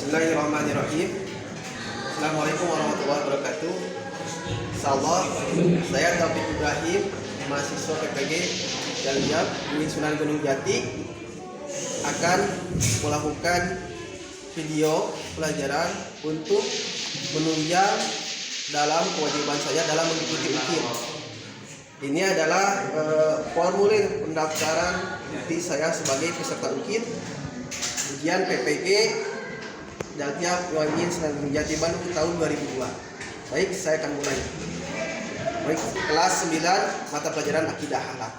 Bismillahirrahmanirrahim. Assalamualaikum warahmatullahi wabarakatuh. Insyaallah, saya Taufik Ibrahim, mahasiswa PPG Jaljab UIN Sunan Gunung Jati, akan melakukan video pelajaran untuk menunjang dalam kewajiban saya dalam mengikuti UKIN. Ini adalah formulir pendaftaran bukti saya sebagai peserta UKIN ujian PPG Jaljab UIN Sunan Gunung Jati Bandung tahun 2002. Baik, saya akan mulai. Baik, kelas 9 mata pelajaran akidah akhlak.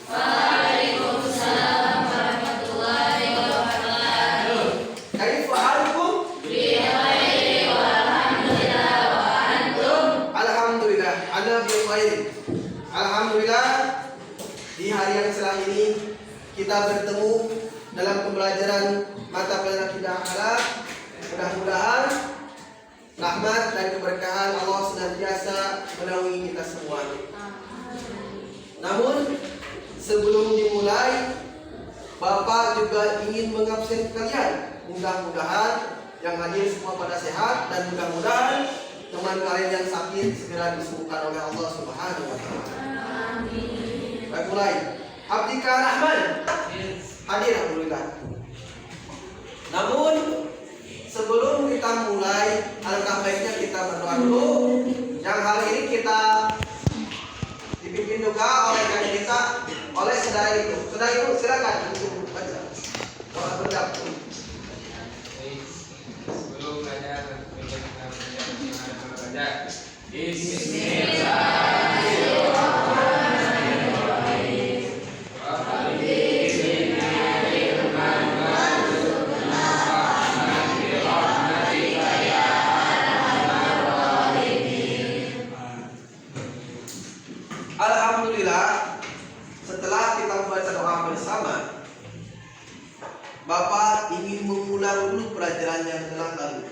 Waalaikumsalam warahmatullahi wabarakatuh. Kaifa halukum? Bikhair walhamdulillah wa antum. Alhamdulillah, ana bikhair. Alhamdulillah, di hari yang cerah ini kita bertemu dalam pembelajaran mata pelajaran akidah akhlak. Mudah-mudahan rahmat dan keberkahan Allah senantiasa menaungi kita semua. Namun sebelum dimulai, Bapak juga ingin mengabsen kalian. Mudah-mudahan yang hadir semua pada sehat dan mudah-mudahan teman kalian yang sakit segera disembuhkan oleh Allah Subhanahu wa taala. Amin. Baik, mulai. Abdika Rahman hadir, alhamdulillah. Namun sebelum kita mulai, alangkah baiknya kita berdoa dulu. Yang hari ini kita dipimpin juga oleh kakek kita, oleh saudara itu. Saudara itu silakan untuk baca doa berdoa. Sebelum belajar, kita belajar. Alhamdulillah, setelah kita membaca doa bersama, Bapak ingin mengulang dulu pelajaran yang telah lalu.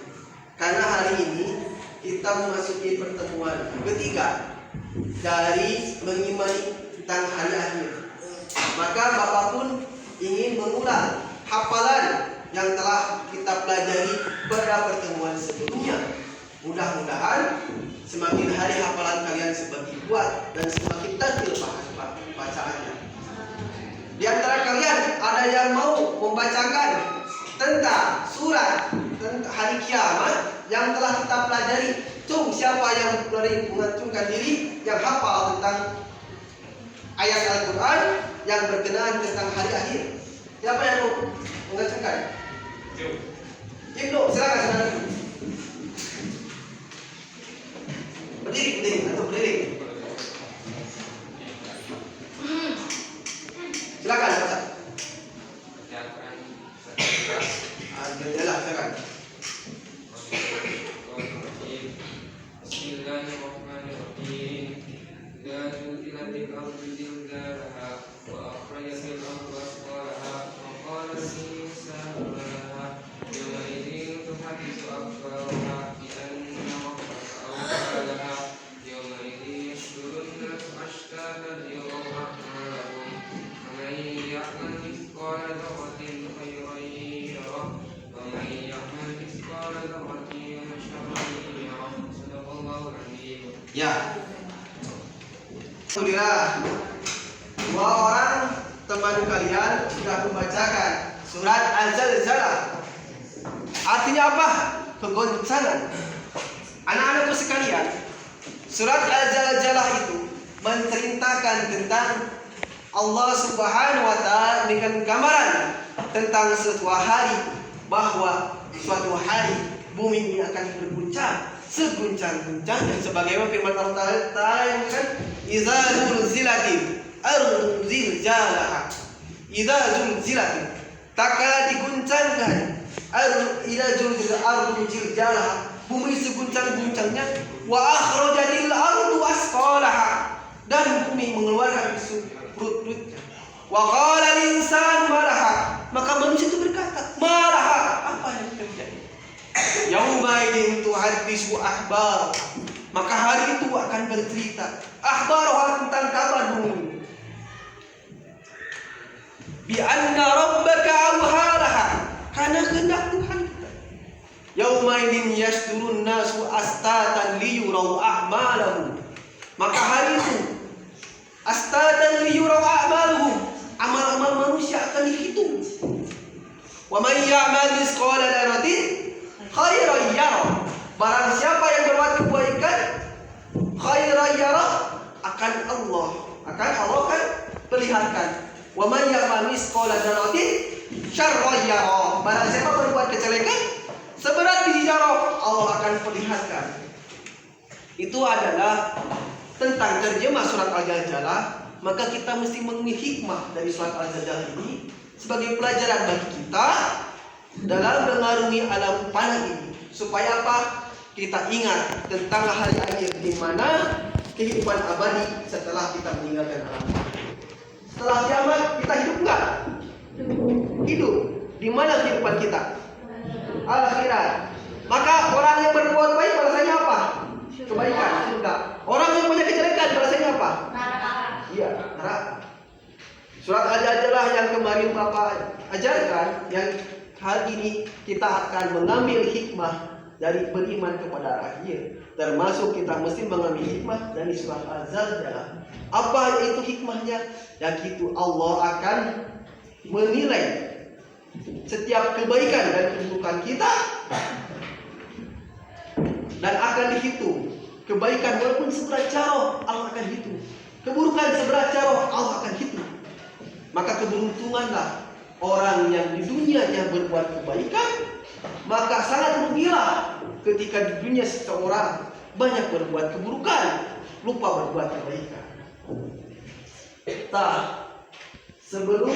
Karena hari ini kita memasuki pertemuan ketiga dari mengimani tentang hari akhir. Maka Bapak pun ingin mengulang hafalan yang telah kita pelajari pada pertemuan sebelumnya. Mudah-mudahan semakin hari hafalan kalian semakin kuat dan semakin detail bacaannya. Di antara kalian ada yang mau membacakan tentang surat tentang hari kiamat yang telah kita pelajari? Siapa yang mengacungkan diri yang hafal tentang ayat Al-Quran yang berkenaan tentang hari akhir? Siapa yang mau mengacungkan? Ibnu, silakan. Berdiri atau berdiri. Silakan baca. Silakan. Bismillahirrahmanirrahim. Dan ilatil ardi zilzalaha wa akhrajatil ardu asqalaha wa qala al-insanu ma laha yawma idzin tuhaddisu akhbaraha bi anna rabbaka awha laha yawma idzin yasdurun nasu ashtatan liyuraw a'malahum faman ya'mal mithqala dharratin khayran yarah wa man ya'mal mithqala dharratin sharran yarah. Sadaqallahul azim. Ya. Alhamdulillah, dua orang teman kalian sudah membacakan surat Al-Zalzalah. Artinya apa? Kegoncangan. Anak-anakku sekalian, surat Al-Zalzalah itu menceritakan tentang Allah Subhanahu wa taala dengan gambaran tentang suatu hari, bahwa suatu hari bumi ini akan berguncang seguncang-guncangnya, sebagaimana firman Allah Ta'ala yang mengatakan idza zulzilatil ardu zilzalaha. Idza zulzilatil, takala diguncangkan, idza zulzilatil ardu zilzalaha, bumi seguncang-guncangnya, wa akhrajatil ardu asqalaha, dan bumi mengeluarkan perut-perutnya. Wa qala al-insanu ma laha, maka manusia itu berkata, ma laha, apa yang terjadi? Yauma idzin tuhaddisu akhbar, maka hari itu akan bercerita akhbar tentang kabar bumi. Bi anna rabbaka awhalaha, karena kehendak Tuhan Yaumaidin yasturun nasu astatan liyurau a'malahum. Maka hari itu astatan liyurau a'malahum, amal-amal manusia akan dihitung. Wa may ya'mal mithqala dzarratin khairan yarah. Barang siapa yang berbuat kebaikan khairan yarah, akan Allah kan perlihatkan. Wa may ya'mal mithqala dzarratin syarran yarah. Barang siapa berbuat kejelekan seberat biji zarah, Allah akan perlihatkan. Itu adalah tentang terjemah surat Al-Zalzalah. Maka kita mesti mengambil hikmah dari surat Al-Zalzalah ini sebagai pelajaran bagi kita dalam mengarungi alam fana ini. Supaya apa? Kita ingat tentang hari akhir, di mana kehidupan abadi setelah kita meninggalkan alam fana. Setelah kiamat kita hidup enggak? Hidup. Di mana kehidupan kita? Akhirat. Maka orang yang berbuat baik balasannya apa? Kebaikan, surga. Orang yang punya kejelekan balasannya apa? Iya, neraka. Surat Al-Zalzalah yang kemarin Bapak ajarkan, yang hari ini kita akan mengambil hikmah dari beriman kepada akhir. Termasuk kita mesti mengambil hikmah dari surat Al-Zalzalah. Apa itu hikmahnya? Yang itu Allah akan menilai setiap kebaikan dan keburukan kita, dan akan dihitung. Kebaikan walaupun seberat carah, Allah akan hitung. Keburukan seberat carah, Allah akan hitung. Maka keberuntunganlah orang yang di dunia yang berbuat kebaikan, maka sangat rugilah ketika di dunia seseorang banyak berbuat keburukan, lupa berbuat kebaikan. Sebelum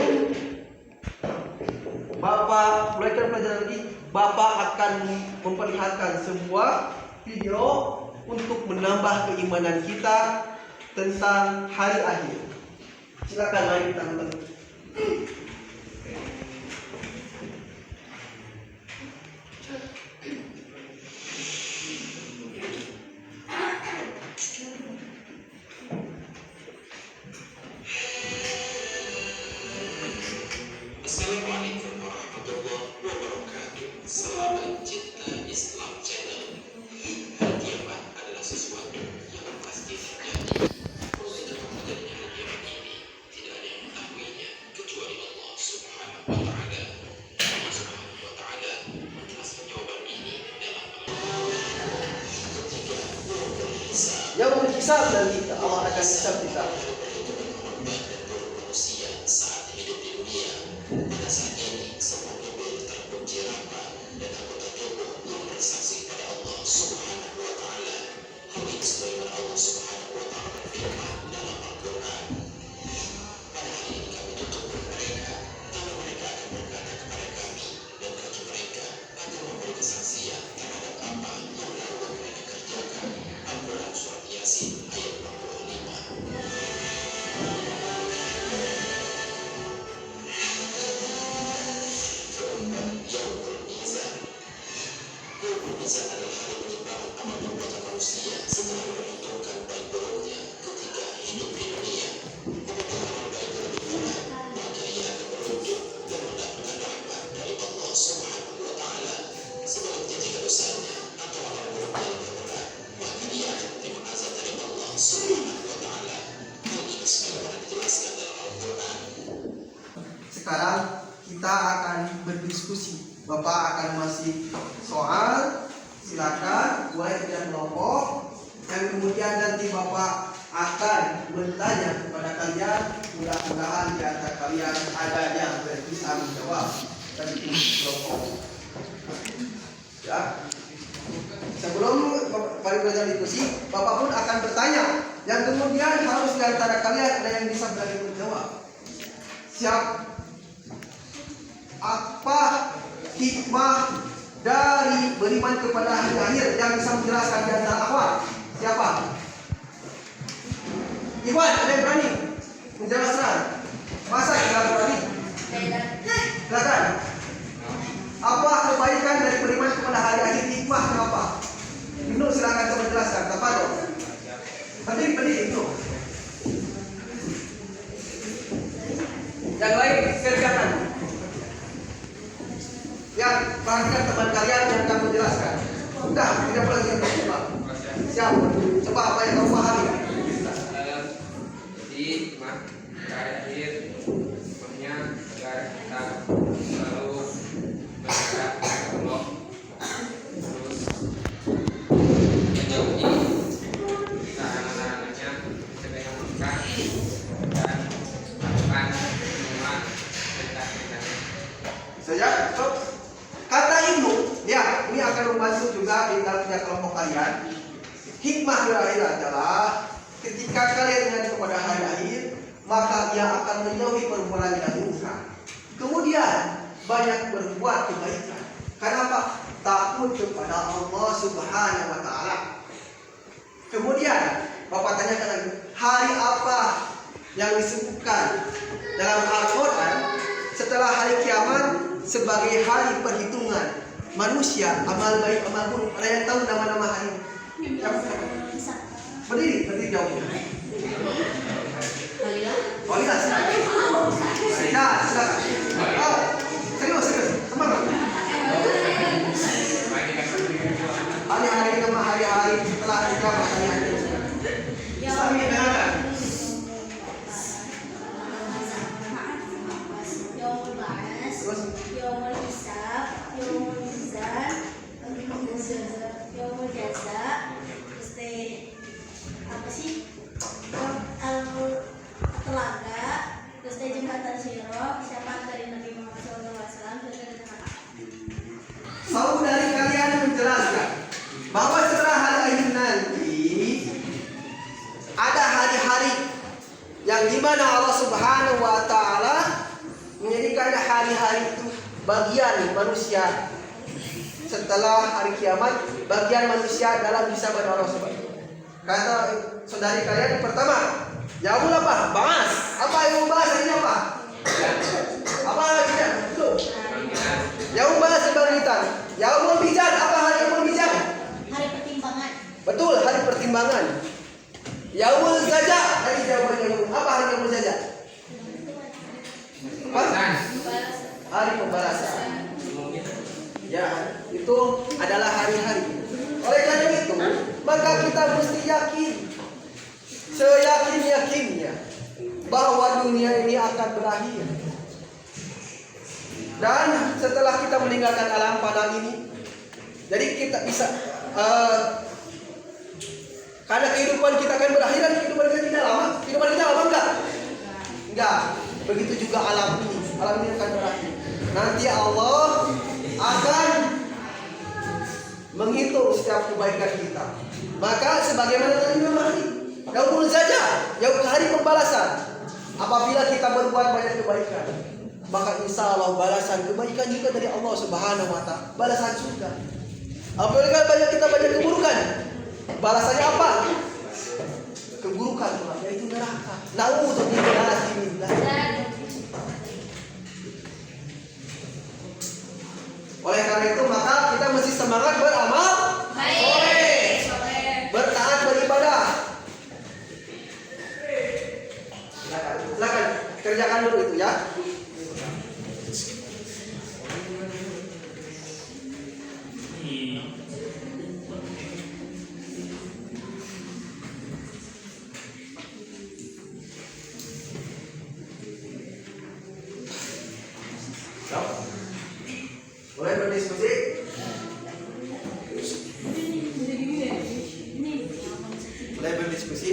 Bapak mulaikan pelajaran lagi, Bapak akan memperlihatkan sebuah video untuk menambah keimanan kita tentang hari akhir. Silakan mari kita nonton. Assalamualaikum warahmatullahi wabarakatuh. Sahabat cinta Islam Channel. Hari kiamat adalah sesuatu yang pasti terjadi. Proses dalam terjadinya hari kiamat ini tidak ada yang mengetahuinya kecuali Allah Subhanahu wa Ta'ala. Allah Subhanahu wa Ta'ala menjelaskan jawaban ini dalam Yang berkisah dan kita, Allah akan hisab kita. manusia saat hidup di dunia. Pada saat ini semua tubuh terkunci rapat dan anggota tubuh bersaksi pada Allah Subhanahu wa Ta'ala. Hal ini sebagaimana Allah Subhanahu wa Ta'ala berfirman dalam Al-Quran. Pada hari ini kami tutup mereka, namun mereka akan berkata kepada kami, dan kaki mereka akan memberi kesaksian terhadap apa yang telah mereka kerjakan. Al-Quran Surat Yasin ayat 65. Mizan adalah hari penimbangan amal perbuatan manusia setelah memperhitungkan baik buruknya ketika hidup di dunia. Memperhitungkan amal baik berlebihan, maka ia akan beruntung dan mendapatkan rahmat dari Allah Subhanahu wa Ta'ala. Sebaliknya jika dosanya atau amal buruknya lebih berat, maka ia akan menerima azab dari Allah Subhanahu wa Ta'ala. Hal ini sebagaimana dijelaskan dalam Al-Quran. Sekarang kita akan berdiskusi. Bapak akan masih soal, silakan buat dan kelompok, dan kemudian nanti Bapak akan bertanya kepada kalian. Mudah-mudahan di antara kalian ada yang bisa menjawab dari kelompok. Ya. Sebelum Bapak belajar diskusi, Bapak pun akan bertanya, yang kemudian harus di antara kalian ada yang bisa berani menjawab. Siap? Apa hikmah dari beriman kepada hari akhir yang bisa menjelaskan di antara akhwat? Siapa? Iwan, ada yang berani menjelaskan? Masa tidak berani? Silakan. Apa kebaikan dari beriman kepada hari akhir? Hikmah kenapa? Ibnu silakan coba jelaskan. Tafadhol. Penting Ibnu. Yang lain silakan. Yang perhatikan teman kalian yang akan menjelaskan. Udah, tidak perlu lagi yang berubah. Siap. Coba apa yang kamu pahami? Jadi terakhir semuanya agar kita selalu berharap kepada Allah, terus menjauhi larangan-larangannya sebaik mungkin dan melakukan semua perintah-perintahnya. Saja, stop. Kata Ibnu, ya, ini akan membantu juga di dalam kelompok kalian. Hikmah berakhir adalah ketika kalian ingat kepada hari akhir, maka ia akan menjauhi perbuatan yang mungkar. Kemudian banyak berbuat kebaikan. Kenapa? Takut kepada Allah Subhanahu wa taala. Kemudian Bapak tanyakan lagi, hari apa yang disebutkan dalam Al-Qur'an setelah hari kiamat sebagai hari perhitungan manusia, amal baik amal buruk? Ada yang tahu nama-nama hari ini? Berdiri jauh. Oh iya, silakan. Ya, silakan. Oh, serius, semangat. Hari-hari nama hari-hari setelah kiamat hari-hari. Sami dengarkan. Yaumul hisab, yaumul mizan, yaumul jaza, terus apa sih? Telaga, terus jembatan sirah, syafaat dari Nabi Muhammad SAW, terus ada Saudari kalian menjelaskan bahwa setelah hari akhir nanti ada hari-hari yang dimana Allah Subhanahu wa taala menjadikan hari-hari itu bagian manusia. Setelah hari kiamat, bagian manusia dalam hisaban Allah Subhanahu. Kata saudari kalian pertama, yaumul apa? Ba'as. Apa yaumul ba'as ini apa? Apa artinya? Yaumul ba'as dibangkitkan. Yaumul mizan, apa hari yaumul mizan? hari pertimbangan. Betul, hari pertimbangan. Yaumul zaja, hari jawabannya apa hari yaumul zaja? Hari pembalasan. Ya, itu adalah hari-hari. Oleh karena itu, maka kita mesti yakin, seyakin-yakinnya bahwa dunia ini akan berakhir. Dan setelah kita meninggalkan alam fana ini, jadi kita bisa karena kehidupan kita akan berakhir dan kehidupan kita tidak lama. Kehidupan kita lama enggak? Enggak. Begitu juga alam ini. Alam ini akan berakhir. Nanti Allah akan menghitung setiap kebaikan kita. Maka sebagaimana tadi memahami, yaumul zaja, yaum hari pembalasan. Apabila kita berbuat banyak kebaikan, maka insya Allah balasan kebaikan juga dari Allah Subhanahu wa taala, balasan surga. Apabila kita banyak keburukan, balasannya apa? Keburukan pula, yaitu neraka. Na'udzubillah. Oleh karena itu maka kita mesti semangat beramal soleh, bertaat beribadah. Silakan kerjakan dulu itu ya. Boleh berdiskusi? Boleh berdiskusi?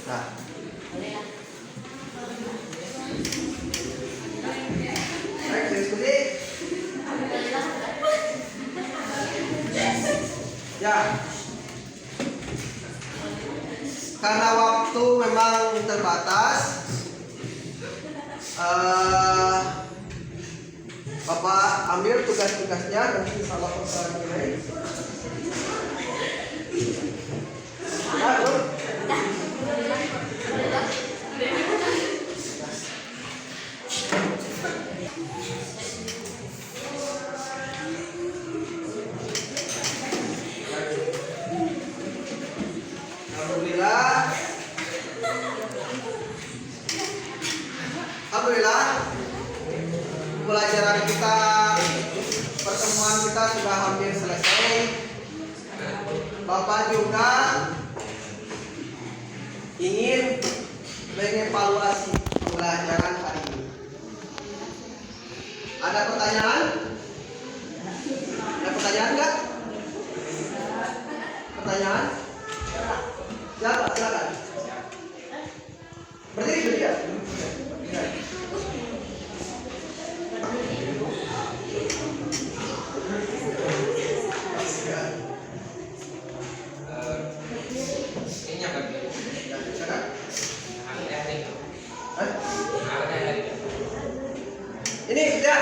Nah, baik, diskusi. Ya, karena waktu memang terbatas, Bapak ambil tugas-tugasnya nanti insya Allah nilai. Nah, bro. Alhamdulillah. Alhamdulillah. Pelajaran kita, pertemuan kita sudah hampir selesai. Bapak juga ingin mengevaluasi pelajaran hari ini. Ada pertanyaan? Ada pertanyaan enggak? Pertanyaan? Siapa? Silakan. Berdiri ya. Ini apa? Silakan. Ini ya,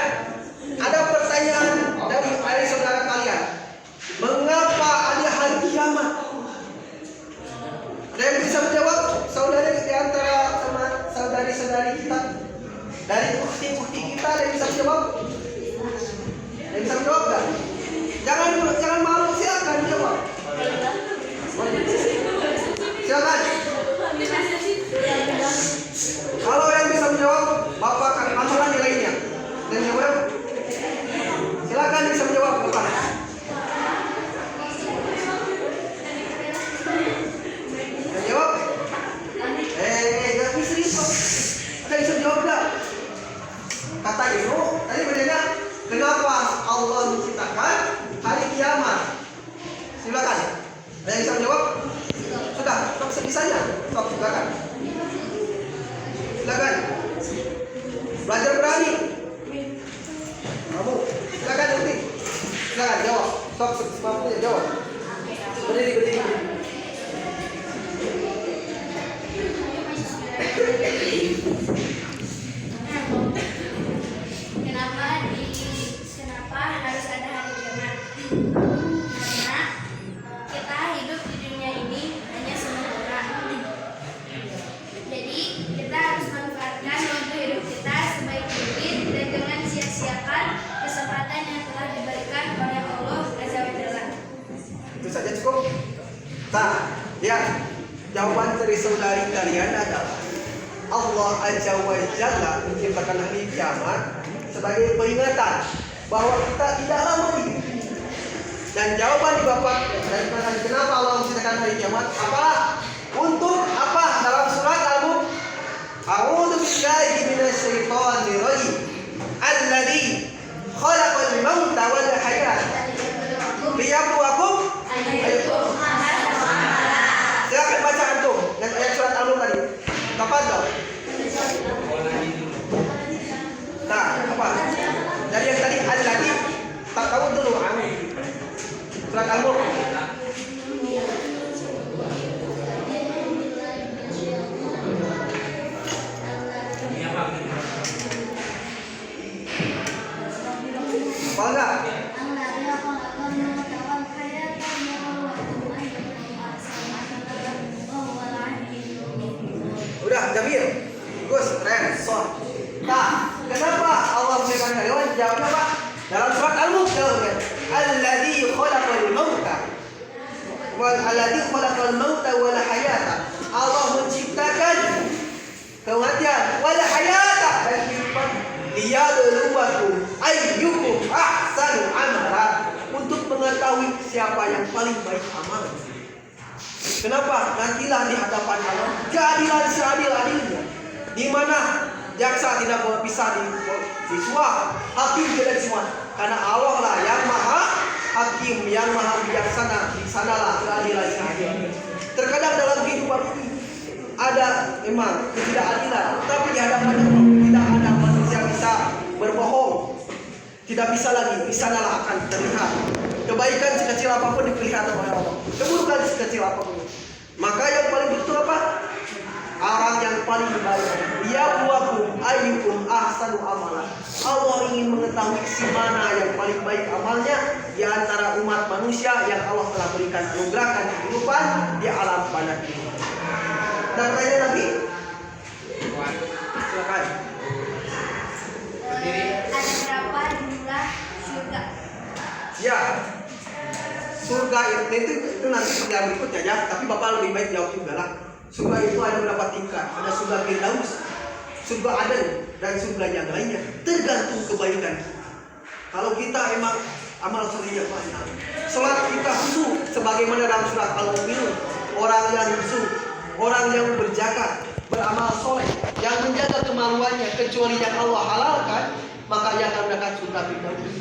ada pertanyaan dari saudara kalian. Mengapa ada hari kiamat? Ada yang bisa menjawab? Saudari di antara teman saudari-saudari kita, dari bukti-bukti kita, ada yang bisa menjawab? Ada yang bisa menjawab kan? Jangan malu, silakan jawab. Silakan. Kalau yang bisa menjawab, Bapak akan tambahkan nilainya. Dan jawab. Silakan bisa menjawab, Bapak. Yang jawab? Jangan serius. Ada yang bisa menjawab enggak? Kata Ibnu, tadi bertanya, kenapa Allah menciptakan hari kiamat? Silakan. Ada yang bisa menjawab? Sudah, sebisanya. Silakan. Silakan. Belajar berani. Kamu. Silakan nanti. Silakan jawab. Sok semampunya jawab. Berdiri. Kenapa harus ada hari kiamat? Karena kita hidup di dunia ini hanya sementara. Jadi kita harus manfaatkan waktu hidup kita sebaik mungkin dan jangan sia-siakan kesempatan yang telah diberikan oleh Allah Azza wa Jalla. Itu saja cukup. Nah, lihat jawaban dari saudari kalian adalah Allah Azza wa Jalla menciptakan hari kiamat sebagai peringatan bahwa kita tidak lama hidup. Dan jawaban di Bapak dan kenapa Allah menciptakan hari kiamat apa? Untuk apa? Dalam surat Al-Mulk, A'udzu billahi minasyaitonir rajim. Alladzi khalaqal mauta wal hayata liyabluwakum ayyukum. Silakan baca antum dan ayat surat Al-Mulk tadi. Tafadhol. Nah, apa? Dari yang tadi alladzi, tak tahu dulu amin. Surat Al-Mulk. Apa enggak? Udah, Jamil. Bagus, keren. Nah, kenapa Allah menciptakan hewan? Jawabnya apa? Dalam surat Al-Mulk jawabnya. Alladzi khalaqal mauta wal hayata. Allah menciptakan kematian wal hayata dan kehidupan. Liyabluwakum ayyukum ahsanu amala, untuk mengetahui siapa yang paling baik amal. Kenapa? Nantilah di hadapan Allah keadilan seadil-adilnya, di mana jaksa tidak bisa disuap, hakim tidak disuap, karena Allah lah yang maha hakim, yang maha bijaksana. Di sanalah keadilan seadil. Terkadang dalam kehidupan ini ada memang ketidakadilan, tapi di hadapan Allah tidak ada manusia bisa berbohong. Tidak bisa lagi, di sanalah akan terlihat kebaikan sekecil apapun diperlihatkan oleh Allah, keburukan sekecil apapun. Maka yang paling betul apa? Orang yang paling baik. Yabluwakum ayyukum ahsanu amala. Allah ingin mengetahui si mana yang paling baik amalnya di antara umat manusia yang Allah telah berikan anugerahkan kehidupan di alam fana ini. Dan tanya lagi. Silakan. Berdiri. Ya, surga itu nanti yang berikutnya ya. Tapi Bapak lebih baik jawab juga lah. Surga itu ada berapa tingkat? Ada surga Firdaus, surga Aden, dan surga yang lainnya. Tergantung kebaikan. Kalau kita emang amal solehnya banyak, sholat kita khusyuk sebagaimana dalam surat Al-Mu'minun, orang yang khusyuk, orang yang berzakat, beramal soleh, yang menjaga kemaluannya kecuali yang Allah halalkan, maka ia akan mendapat surga Firdaus.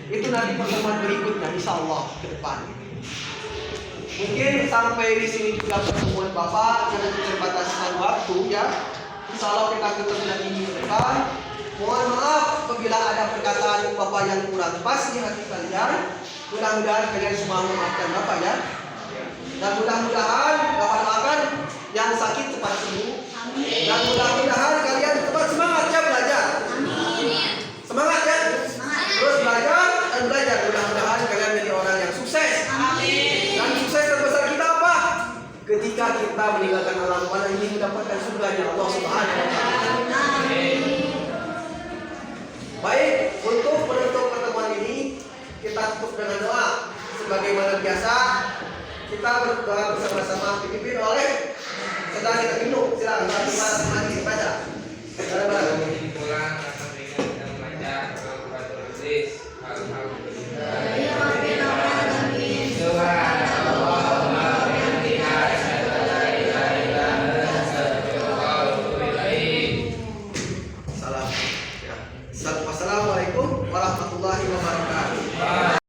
Itu nanti pertemuan berikutnya, insya Allah ke depan. Mungkin sampai di sini juga pertemuan Bapak karena keterbatasan waktu ya. Insya Allah kita ketemu lagi minggu depan. Mohon maaf apabila ada perkataan Bapak yang kurang pas di hati kalian. Mudah-mudahan kalian semua memaafkan Bapak ya. Dan mudah-mudahan Bapak doakan yang sakit cepat sembuh. Dan mudah-mudahan kalian tetap semangat ya belajar. Semangat ya. Terus belajar dan belajar. Mudah-mudahan kalian menjadi orang yang sukses. Dan sukses terbesar kita apa? Ketika kita meninggalkan alam mana ini mendapatkan surganya Allah Subhanahu wa taala. Baik, untuk menutup pertemuan ini kita tutup dengan doa. Sebagaimana biasa kita berdoa bersama-sama dipimpin oleh saudara kita Induk. Silakan mari baca.